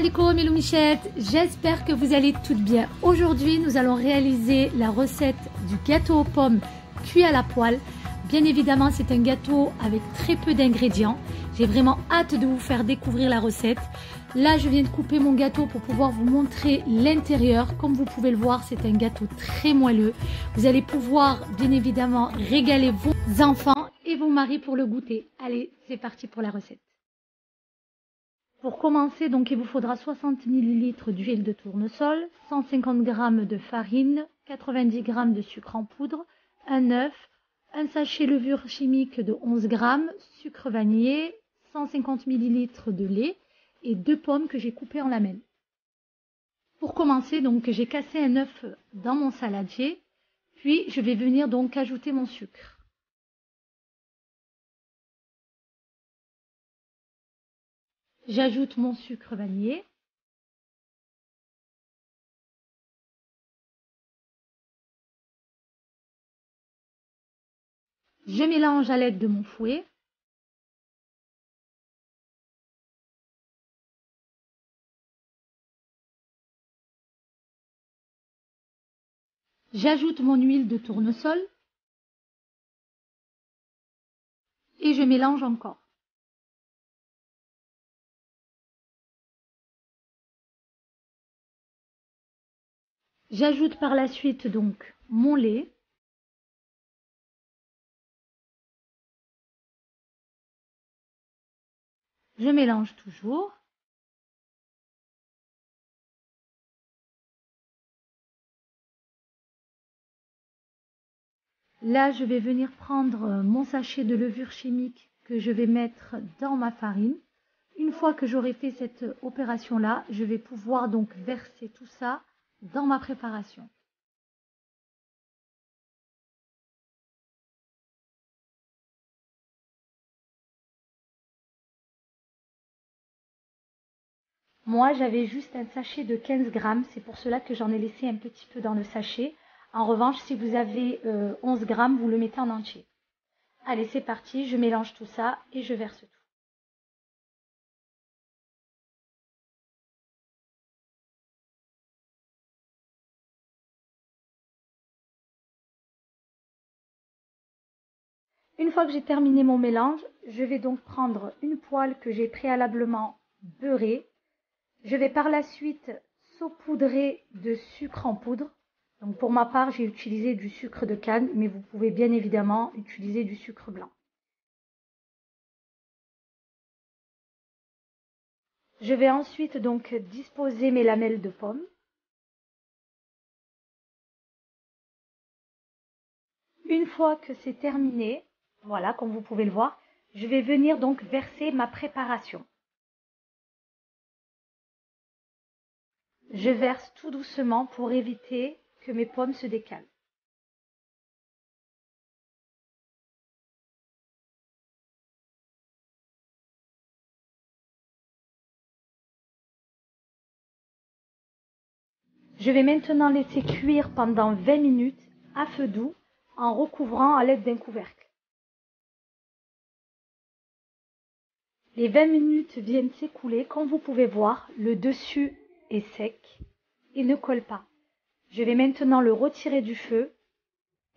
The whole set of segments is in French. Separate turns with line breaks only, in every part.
alaikum Hello Michette, j'espère que vous allez toutes bien. Aujourd'hui nous allons réaliser la recette du gâteau aux pommes cuit à la poêle. Bien évidemment c'est un gâteau avec très peu d'ingrédients. J'ai vraiment hâte de vous faire découvrir la recette. Là je viens de couper mon gâteau pour pouvoir vous montrer l'intérieur. Comme vous pouvez le voir, c'est un gâteau très moelleux. Vous allez pouvoir bien évidemment régaler vos enfants et vos maris pour le goûter. Allez, c'est parti pour la recette. Pour commencer, donc, il vous faudra 60 ml d'huile de tournesol, 150 g de farine, 90 g de sucre en poudre, un œuf, un sachet levure chimique de 11 g, sucre vanillé, 150 ml de lait et 2 pommes que j'ai coupées en lamelles. Pour commencer, donc, j'ai cassé un œuf dans mon saladier, puis je vais venir donc ajouter mon sucre. J'ajoute mon sucre vanillé. Je mélange à l'aide de mon fouet. J'ajoute mon huile de tournesol. Et je mélange encore. J'ajoute par la suite donc mon lait. Je mélange toujours. Là, je vais venir prendre mon sachet de levure chimique que je vais mettre dans ma farine. Une fois que j'aurai fait cette opération-là, je vais pouvoir donc verser tout ça dans ma préparation. Moi, j'avais juste un sachet de 15 grammes, c'est pour cela que j'en ai laissé un petit peu dans le sachet. En revanche, si vous avez 11 grammes, vous le mettez en entier. Allez, c'est parti, je mélange tout ça et je verse tout. Une fois que j'ai terminé mon mélange, je vais donc prendre une poêle que j'ai préalablement beurrée. Je vais par la suite saupoudrer de sucre en poudre. Donc pour ma part, j'ai utilisé du sucre de canne, mais vous pouvez bien évidemment utiliser du sucre blanc. Je vais ensuite donc disposer mes lamelles de pommes. Une fois que c'est terminé, voilà, comme vous pouvez le voir, je vais venir donc verser ma préparation. Je verse tout doucement pour éviter que mes pommes se décalent. Je vais maintenant laisser cuire pendant 20 minutes à feu doux en recouvrant à l'aide d'un couvercle. Les 20 minutes viennent s'écouler. Comme vous pouvez voir, le dessus est sec et ne colle pas. Je vais maintenant le retirer du feu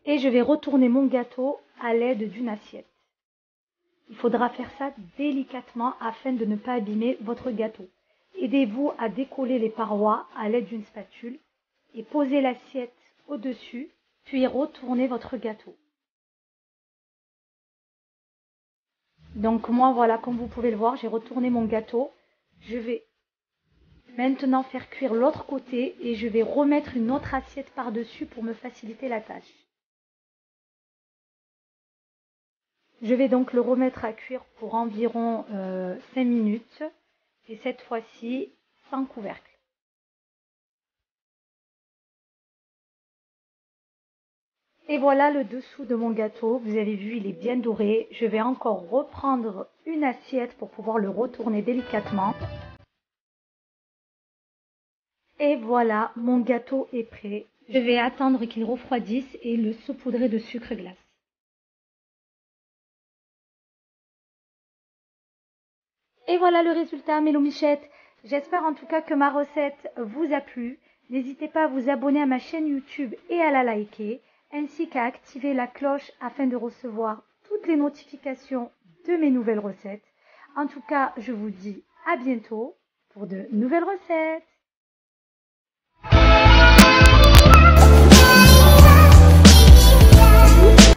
et je vais retourner mon gâteau à l'aide d'une assiette. Il faudra faire ça délicatement afin de ne pas abîmer votre gâteau. Aidez-vous à décoller les parois à l'aide d'une spatule et posez l'assiette au-dessus, puis retournez votre gâteau. Donc moi voilà, comme vous pouvez le voir, j'ai retourné mon gâteau. Je vais maintenant faire cuire l'autre côté et je vais remettre une autre assiette par-dessus pour me faciliter la tâche. Je vais donc le remettre à cuire pour environ 5 minutes et cette fois-ci sans couvercle. Et voilà le dessous de mon gâteau. Vous avez vu, il est bien doré. Je vais encore reprendre une assiette pour pouvoir le retourner délicatement. Et voilà, mon gâteau est prêt. Je vais attendre qu'il refroidisse et le saupoudrer de sucre glace. Et voilà le résultat, mes Michette. J'espère en tout cas que ma recette vous a plu. N'hésitez pas à vous abonner à ma chaîne YouTube et à la liker, ainsi qu'à activer la cloche afin de recevoir toutes les notifications de mes nouvelles recettes. En tout cas, je vous dis à bientôt pour de nouvelles recettes.